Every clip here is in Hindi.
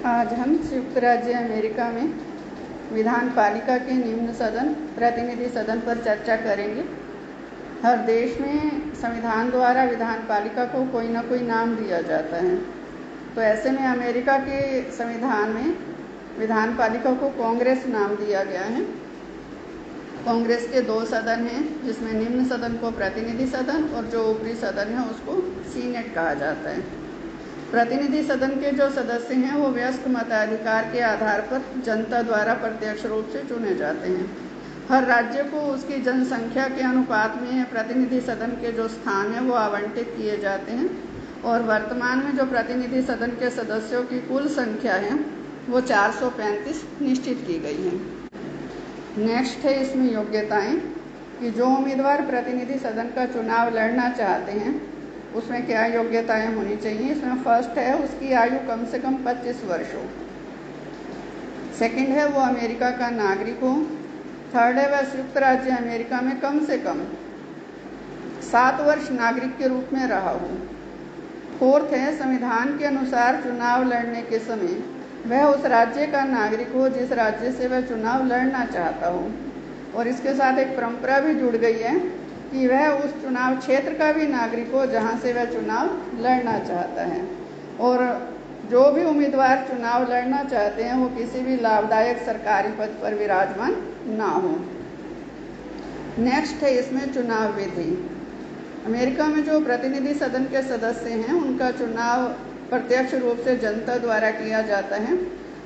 आज हम संयुक्त राज्य अमेरिका में विधान पालिका के निम्न सदन प्रतिनिधि सदन पर चर्चा करेंगे। हर देश में संविधान द्वारा विधान पालिका को कोई ना कोई नाम दिया जाता है। तो ऐसे में अमेरिका के संविधान में विधान पालिका को कांग्रेस नाम दिया गया है। कांग्रेस के 2 सदन हैं, जिसमें निम्न सदन को प्रतिनिधि सदन और जो ऊपरी सदन है उसको सीनेट कहा जाता है। प्रतिनिधि सदन के जो सदस्य हैं वो वयस्क मताधिकार के आधार पर जनता द्वारा प्रत्यक्ष रूप से चुने जाते हैं। हर राज्य को उसकी जनसंख्या के अनुपात में प्रतिनिधि सदन के जो स्थान है वो आवंटित किए जाते हैं और वर्तमान में जो प्रतिनिधि सदन के सदस्यों की कुल संख्या है वो 435 निश्चित की गई है। नेक्स्ट है इसमें योग्यताएं कि जो उम्मीदवार प्रतिनिधि सदन का चुनाव लड़ना चाहते हैं उसमें क्या योग्यताएं होनी चाहिए। इसमें फर्स्ट है उसकी आयु कम से कम 25 वर्ष हो। सेकंड है वो अमेरिका का नागरिक हो। थर्ड है वह संयुक्त राज्य अमेरिका में कम से कम 7 वर्ष नागरिक के रूप में रहा हो। फोर्थ है संविधान के अनुसार चुनाव लड़ने के समय वह उस राज्य का नागरिक हो जिस राज्य से वह चुनाव लड़ना चाहता हो। और इसके साथ एक परंपरा भी जुड़ गई है कि वह उस चुनाव क्षेत्र का भी नागरिक हो जहां से वह चुनाव लड़ना चाहता है। और जो भी उम्मीदवार चुनाव लड़ना चाहते हैं वो किसी भी लाभदायक सरकारी पद पर विराजमान ना हो। नेक्स्ट है इसमें चुनाव विधि। अमेरिका में जो प्रतिनिधि सदन के सदस्य हैं उनका चुनाव प्रत्यक्ष रूप से जनता द्वारा किया जाता है।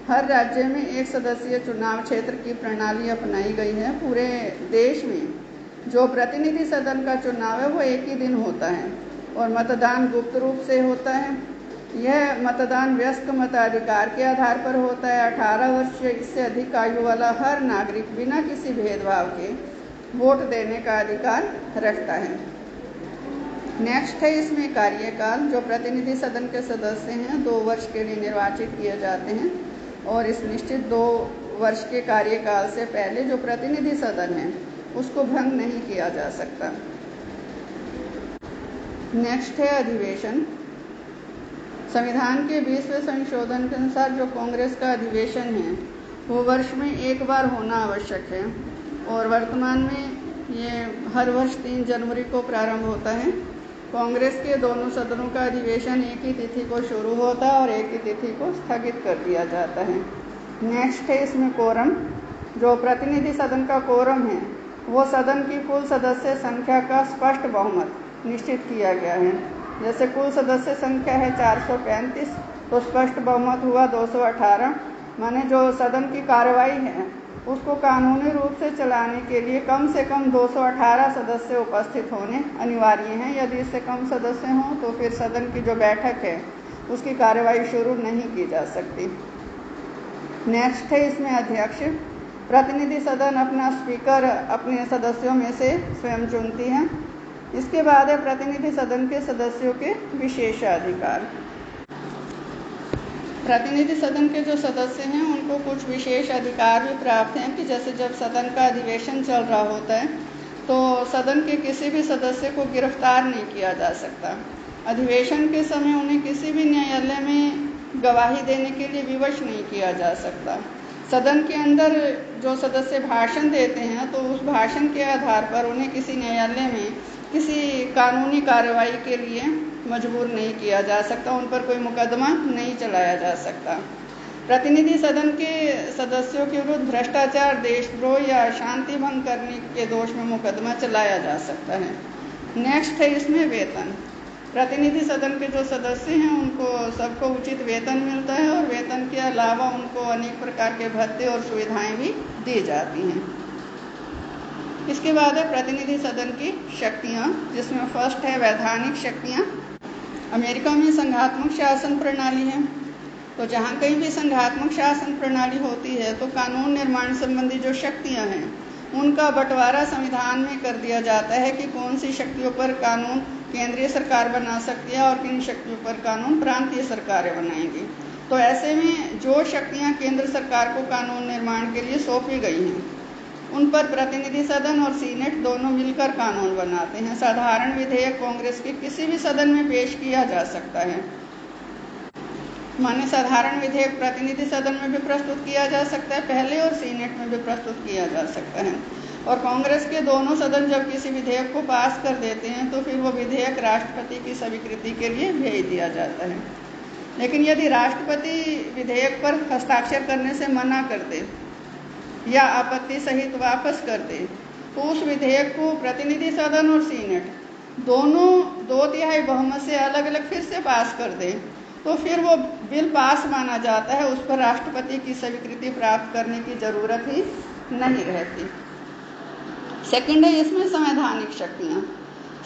हर राज्य में एक सदस्यीय चुनाव क्षेत्र की प्रणाली अपनाई गई है। पूरे देश में जो प्रतिनिधि सदन का चुनाव है वो एक ही दिन होता है और मतदान गुप्त रूप से होता है। यह मतदान वयस्क मताधिकार के आधार पर होता है। 18 वर्ष या इससे अधिक आयु वाला हर नागरिक बिना किसी भेदभाव के वोट देने का अधिकार रखता है। नेक्स्ट है इसमें कार्यकाल। जो प्रतिनिधि सदन के सदस्य हैं 2 वर्ष के लिए निर्वाचित किए जाते हैं और इस निश्चित 2 वर्ष के कार्यकाल से पहले जो प्रतिनिधि सदन है उसको भंग नहीं किया जा सकता। नेक्स्ट है अधिवेशन। संविधान के 20वें संशोधन के अनुसार जो कांग्रेस का अधिवेशन है वो वर्ष में एक बार होना आवश्यक है और वर्तमान में ये हर वर्ष 3 जनवरी को प्रारंभ होता है। कांग्रेस के दोनों सदनों का अधिवेशन एक ही तिथि को शुरू होता है और एक ही तिथि को स्थगित कर दिया जाता है। नेक्स्ट है इसमें कोरम। जो प्रतिनिधि सदन का कोरम है वो सदन की कुल सदस्य संख्या का स्पष्ट बहुमत निश्चित किया गया है। जैसे कुल सदस्य संख्या है 435 तो स्पष्ट बहुमत हुआ 218। माने जो सदन की कार्रवाई है उसको कानूनी रूप से चलाने के लिए कम से कम 218 सदस्य उपस्थित होने अनिवार्य हैं। यदि इससे कम सदस्य हों तो फिर सदन की जो बैठक है उसकी कार्रवाई शुरू नहीं की जा सकती। नेक्स्ट है इसमें अध्यक्ष। प्रतिनिधि सदन अपना स्पीकर अपने सदस्यों में से स्वयं चुनती है। इसके बाद है प्रतिनिधि सदन के सदस्यों के विशेषाधिकार। प्रतिनिधि सदन के जो सदस्य हैं उनको कुछ विशेष अधिकार भी प्राप्त हैं कि जैसे जब सदन का अधिवेशन चल रहा होता है तो सदन के किसी भी सदस्य को गिरफ्तार नहीं किया जा सकता। अधिवेशन के समय उन्हें किसी भी न्यायालय में गवाही देने के लिए विवश नहीं किया जा सकता। सदन के अंदर जो सदस्य भाषण देते हैं तो उस भाषण के आधार पर उन्हें किसी न्यायालय में किसी कानूनी कार्रवाई के लिए मजबूर नहीं किया जा सकता, उन पर कोई मुकदमा नहीं चलाया जा सकता। प्रतिनिधि सदन के सदस्यों के विरुद्ध भ्रष्टाचार, देशद्रोह या शांति भंग करने के दोष में मुकदमा चलाया जा सकता है। नेक्स्ट है इसमें वेतन। प्रतिनिधि सदन के जो सदस्य हैं उनको सबको उचित वेतन मिलता है और वेतन के अलावा उनको अनेक प्रकार के भत्ते और सुविधाएं भी दी जाती हैं। इसके बाद है प्रतिनिधि सदन की शक्तियां, जिसमें फर्स्ट है वैधानिक शक्तियां। अमेरिका में संघात्मक शासन प्रणाली है तो जहाँ कहीं भी संघात्मक शासन प्रणाली होती है तो कानून निर्माण संबंधी जो शक्तियां हैं उनका बंटवारा संविधान में कर दिया जाता है कि कौन सी शक्तियों पर कानून केंद्रीय सरकार बना सकती है और किन शक्तियों पर कानून प्रांतीय सरकारें बनाएंगी। तो ऐसे में जो शक्तियां केंद्र सरकार को कानून निर्माण के लिए सौंपी गई हैं उन पर प्रतिनिधि सदन और सीनेट दोनों मिलकर कानून बनाते हैं। साधारण विधेयक कांग्रेस के किसी भी सदन में पेश किया जा सकता है। माने साधारण विधेयक प्रतिनिधि सदन में भी प्रस्तुत किया जा सकता है पहले और सीनेट में भी प्रस्तुत किया जा सकता है। और कांग्रेस के दोनों सदन जब किसी विधेयक को पास कर देते हैं तो फिर वो विधेयक राष्ट्रपति की स्वीकृति के लिए भेज दिया जाता है। लेकिन यदि राष्ट्रपति विधेयक पर हस्ताक्षर करने से मना कर दे या आपत्ति सहित वापस कर दे तो उस विधेयक को प्रतिनिधि सदन और सीनेट दोनों 2/3 बहुमत से अलग अलग फिर से पास कर दे तो फिर वो बिल पास माना जाता है, उस पर राष्ट्रपति की स्वीकृति प्राप्त करने की जरूरत ही नहीं रहती। सेकंड है इसमें संवैधानिक शक्तियाँ।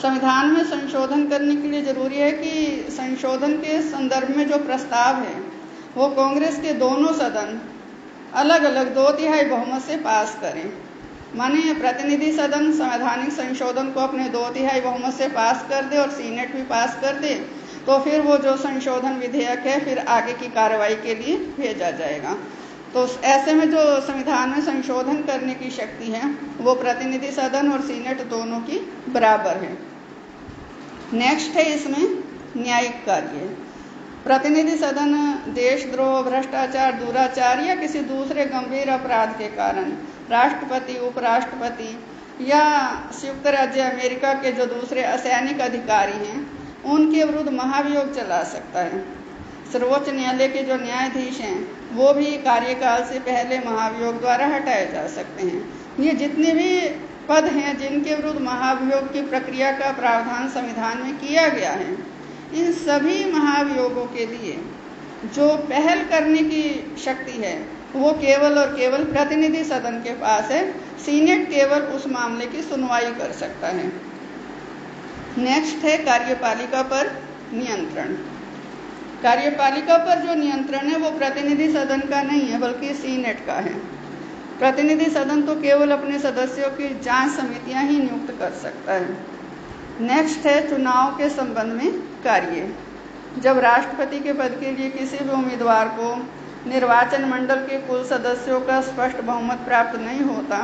संविधान में संशोधन करने के लिए जरूरी है कि संशोधन के संदर्भ में जो प्रस्ताव है वो कांग्रेस के दोनों सदन अलग अलग 2/3 बहुमत से पास करें। माने प्रतिनिधि सदन संवैधानिक संशोधन को अपने 2/3 बहुमत से पास कर दे और सीनेट भी पास कर दे तो फिर वो जो संशोधन विधेयक है फिर आगे की कार्रवाई के लिए भेजा जाएगा। तो ऐसे में जो संविधान में संशोधन करने की शक्ति है वो प्रतिनिधि सदन और सीनेट दोनों की बराबर है। नेक्स्ट है इसमें न्यायिक कार्य। प्रतिनिधि सदन देशद्रोह, भ्रष्टाचार, दुराचार या किसी दूसरे गंभीर अपराध के कारण राष्ट्रपति, उपराष्ट्रपति या संयुक्त राज्य अमेरिका के जो दूसरे असैनिक अधिकारी हैं उनके विरुद्ध महाभियोग चला सकता है। सर्वोच्च न्यायालय के जो न्यायाधीश हैं वो भी कार्यकाल से पहले महाभियोग द्वारा हटाए जा सकते हैं। ये जितने भी पद हैं जिनके विरुद्ध महाभियोग की प्रक्रिया का प्रावधान संविधान में किया गया है, इन सभी महाभियोगों के लिए जो पहल करने की शक्ति है वो केवल और केवल प्रतिनिधि सदन के पास है। सीनेट केवल उस मामले की सुनवाई कर सकता है। नेक्स्ट है कार्यपालिका पर नियंत्रण। कार्यपालिका पर जो नियंत्रण है वो प्रतिनिधि सदन का नहीं है बल्कि सीनेट का है। प्रतिनिधि सदन तो केवल अपने सदस्यों की जांच समितियां ही नियुक्त कर सकता है। नेक्स्ट है चुनाव के संबंध में कार्य। जब राष्ट्रपति के पद के लिए किसी भी उम्मीदवार को निर्वाचन मंडल के कुल सदस्यों का स्पष्ट बहुमत प्राप्त नहीं होता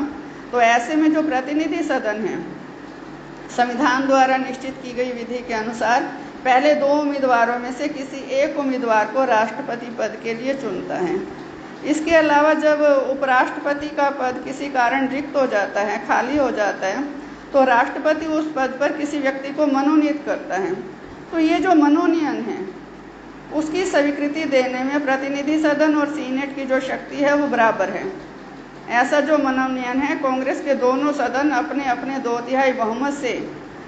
तो ऐसे में जो प्रतिनिधि सदन है संविधान द्वारा निश्चित की गई विधि के अनुसार पहले 2 उम्मीदवारों में से किसी एक उम्मीदवार को राष्ट्रपति पद के लिए चुनता है। इसके अलावा जब उपराष्ट्रपति का पद किसी कारण रिक्त हो जाता है, खाली हो जाता है, तो राष्ट्रपति उस पद पर किसी व्यक्ति को मनोनीत करता है। तो ये जो मनोनयन है उसकी स्वीकृति देने में प्रतिनिधि सदन और सीनेट की जो शक्ति है वो बराबर है। ऐसा जो मनोनयन है कांग्रेस के दोनों सदन अपने अपने 2/3 बहुमत से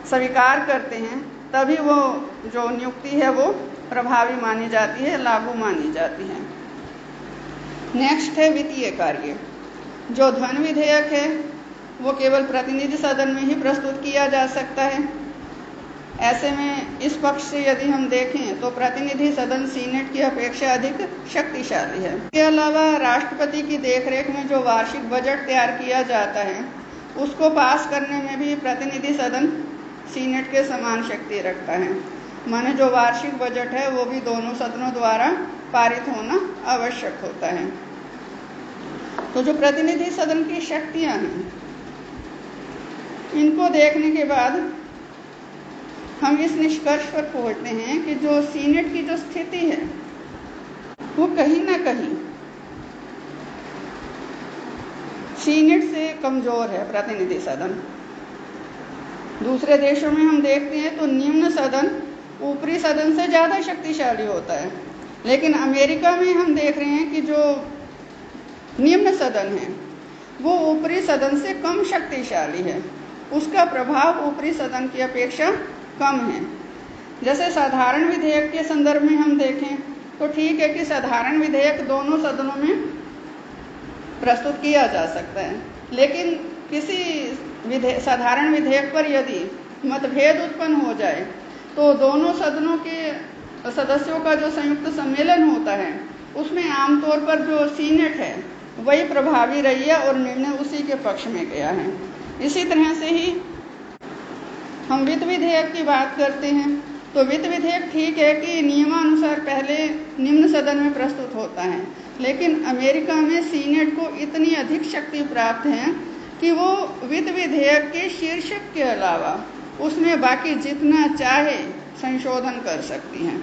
स्वीकार करते हैं, तभी वो जो नियुक्ति है वो प्रभावी मानी जाती है, लागू मानी जाती है। नेक्स्ट है वित्तीय कार्य। जो धन विधेयक है वो केवल प्रतिनिधि सदन में ही प्रस्तुत किया जा सकता है। ऐसे में इस पक्ष से यदि हम देखें तो प्रतिनिधि सदन सीनेट की अपेक्षा अधिक शक्तिशाली है। इसके अलावा राष्ट्रपति की देखरेख में जो वार्षिक बजट तैयार किया जाता है उसको पास करने में भी प्रतिनिधि सदन सीनेट के समान शक्ति रखता है। माने जो वार्षिक बजट है वो भी दोनों सदनों द्वारा पारित होना आवश्यक होता है। तो जो प्रतिनिधि सदन की शक्तियां हैं इनको देखने के बाद हम इस निष्कर्ष पर पहुंचते हैं कि जो सीनेट की जो स्थिति है वो कहीं ना कहीं सीनेट से कमजोर है। प्रतिनिधि सदन दूसरे देशों में हम देखते हैं तो निम्न सदन ऊपरी सदन से ज़्यादा शक्तिशाली होता है, लेकिन अमेरिका में हम देख रहे हैं कि जो निम्न सदन है वो ऊपरी सदन से कम शक्तिशाली है। उसका प्रभाव ऊपरी सदन की अपेक्षा कम है। जैसे साधारण विधेयक के संदर्भ में हम देखें तो ठीक है कि साधारण विधेयक दोनों सदनों में प्रस्तुत किया जा सकता है, लेकिन किसी साधारण विधेयक पर यदि मतभेद उत्पन्न हो जाए तो दोनों सदनों के सदस्यों का जो संयुक्त सम्मेलन होता है उसमें आमतौर पर जो सीनेट है वही प्रभावी रही है और निर्णय उसी के पक्ष में गया है। इसी तरह से ही हम वित्त विधेयक की बात करते हैं तो वित्त विधेयक ठीक है कि नियमानुसार पहले निम्न सदन में प्रस्तुत होता है, लेकिन अमेरिका में सीनेट को इतनी अधिक शक्ति प्राप्त है कि वो वित्त विधेयक के शीर्षक के अलावा उसमें बाकी जितना चाहे संशोधन कर सकती हैं।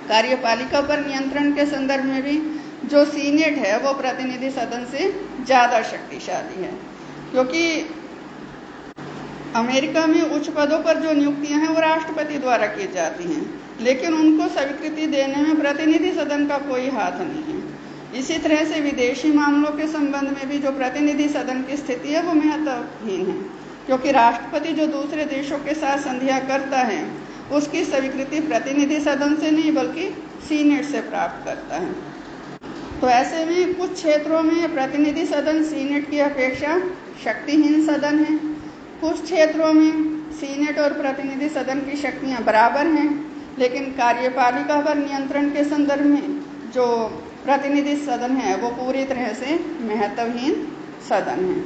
कार्यपालिका पर नियंत्रण के संदर्भ में भी जो सीनेट है वो प्रतिनिधि सदन से ज़्यादा शक्तिशाली है, क्योंकि अमेरिका में उच्च पदों पर जो नियुक्तियां हैं वो राष्ट्रपति द्वारा की जाती हैं, लेकिन उनको स्वीकृति देने में प्रतिनिधि सदन का कोई हाथ नहीं है। इसी तरह से विदेशी मामलों के संबंध में भी जो प्रतिनिधि सदन की स्थिति है वो महत्वहीन है, क्योंकि राष्ट्रपति जो दूसरे देशों के साथ संधियां करता है उसकी स्वीकृति प्रतिनिधि सदन से नहीं बल्कि सीनेट से प्राप्त करता है। तो ऐसे में कुछ क्षेत्रों में प्रतिनिधि सदन सीनेट की अपेक्षा शक्तिहीन सदन है, कुछ क्षेत्रों में सीनेट और प्रतिनिधि सदन की शक्तियां बराबर हैं, लेकिन कार्यपालिका पर नियंत्रण के संदर्भ में जो प्रतिनिधि सदन है वो पूरी तरह से महत्वहीन सदन है।